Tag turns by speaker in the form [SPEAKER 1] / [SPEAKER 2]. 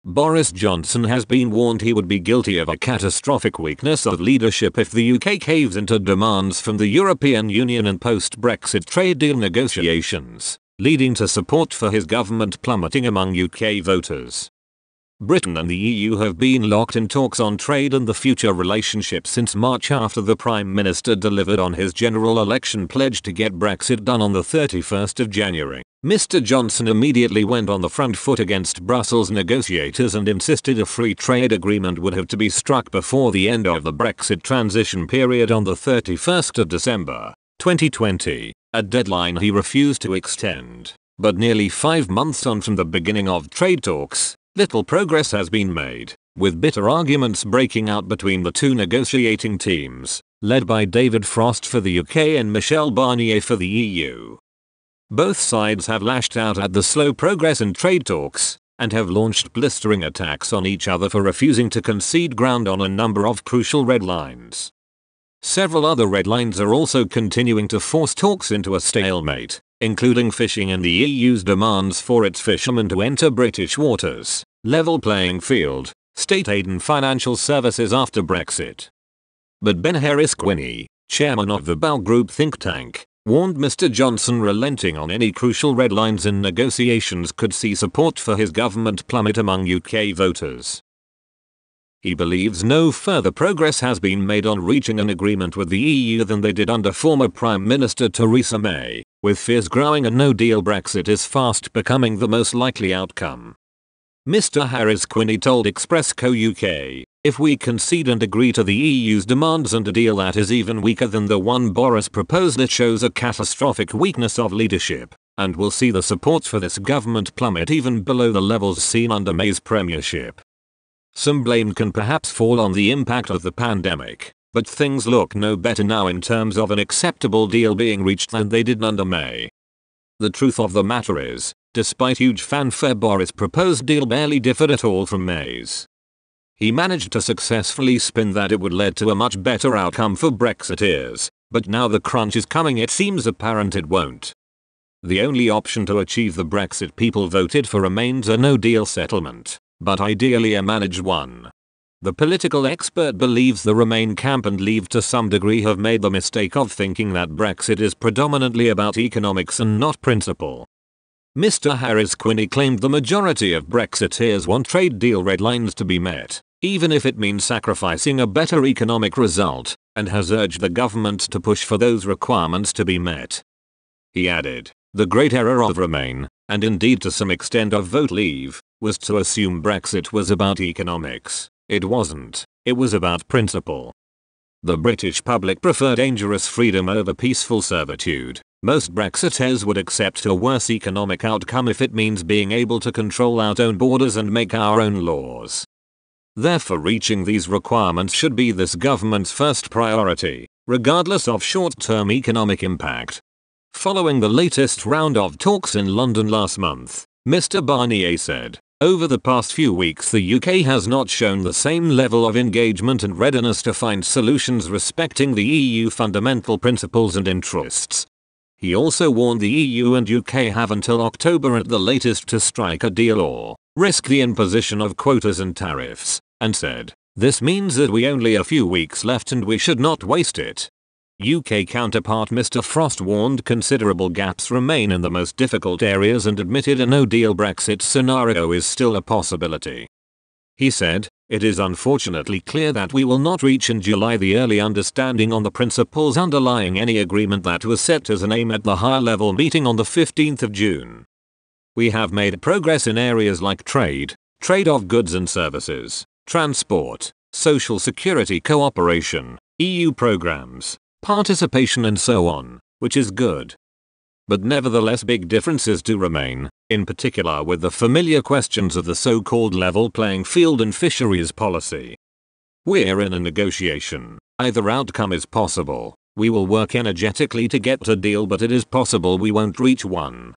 [SPEAKER 1] Boris Johnson has been warned he would be guilty of a catastrophic weakness of leadership if the UK caves into demands from the European Union in post-Brexit trade deal negotiations, leading to support for his government plummeting among UK voters. Britain and the EU have been locked in talks on trade and the future relationship since March after the Prime Minister delivered on his general election pledge to get Brexit done on the 31st of January. Mr. Johnson immediately went on the front foot against Brussels negotiators and insisted a free trade agreement would have to be struck before the end of the Brexit transition period on the 31st of December, 2020, a deadline he refused to extend. But nearly 5 months on from the beginning of trade talks, little progress has been made, with bitter arguments breaking out between the two negotiating teams, led by David Frost for the UK and Michel Barnier for the EU. Both sides have lashed out at the slow progress in trade talks, and have launched blistering attacks on each other for refusing to concede ground on a number of crucial red lines. Several other red lines are also continuing to force talks into a stalemate, including fishing and the EU's demands for its fishermen to enter British waters, level playing field, state aid and financial services after Brexit. But Ben Harris-Quinney, chairman of the Bell Group think tank, warned Mr. Johnson relenting on any crucial red lines in negotiations could see support for his government plummet among UK voters. He believes no further progress has been made on reaching an agreement with the EU than they did under former Prime Minister Theresa May, with fears growing a no-deal Brexit is fast becoming the most likely outcome. Mr. Harris-Quinney told Express Co UK, "If we concede and agree to the EU's demands and a deal that is even weaker than the one Boris proposed, it shows a catastrophic weakness of leadership, and we'll see the support for this government plummet even below the levels seen under May's premiership." Some blame can perhaps fall on the impact of the pandemic, but things look no better now in terms of an acceptable deal being reached than they did under May. The truth of the matter is, despite huge fanfare, Boris' proposed deal barely differed at all from May's. He managed to successfully spin that it would lead to a much better outcome for Brexiteers, but now the crunch is coming, it seems apparent it won't. The only option to achieve the Brexit people voted for remains a no-deal settlement, but ideally a managed one. The political expert believes the Remain camp and Leave to some degree have made the mistake of thinking that Brexit is predominantly about economics and not principle. Mr. Harris-Quinney claimed the majority of Brexiteers want trade deal red lines to be met, even if it means sacrificing a better economic result, and has urged the government to push for those requirements to be met. He added, "The great error of Remain, and indeed to some extent of Vote Leave, was to assume Brexit was about economics. It wasn't, it was about principle. The British public prefer dangerous freedom over peaceful servitude. Most Brexiteers would accept a worse economic outcome if it means being able to control our own borders and make our own laws. Therefore, reaching these requirements should be this government's first priority, regardless of short-term economic impact." Following the latest round of talks in London last month, Mr. Barnier said, "Over the past few weeks the UK has not shown the same level of engagement and readiness to find solutions respecting the EU fundamental principles and interests." He also warned the EU and UK have until October at the latest to strike a deal or risk the imposition of quotas and tariffs, and said, "This means that we only a few weeks left and we should not waste it." UK counterpart Mr. Frost warned considerable gaps remain in the most difficult areas and admitted a no-deal Brexit scenario is still a possibility. He said, "It is unfortunately clear that we will not reach in July the early understanding on the principles underlying any agreement that was set as an aim at the high-level meeting on the 15th of June. We have made progress in areas like trade of goods and services, transport, social security cooperation, EU programs, participation and so on, which is good. But nevertheless big differences do remain, in particular with the familiar questions of the so-called level playing field and fisheries policy. We're in a negotiation. Either outcome is possible. We will work energetically to get a deal, but it is possible we won't reach one.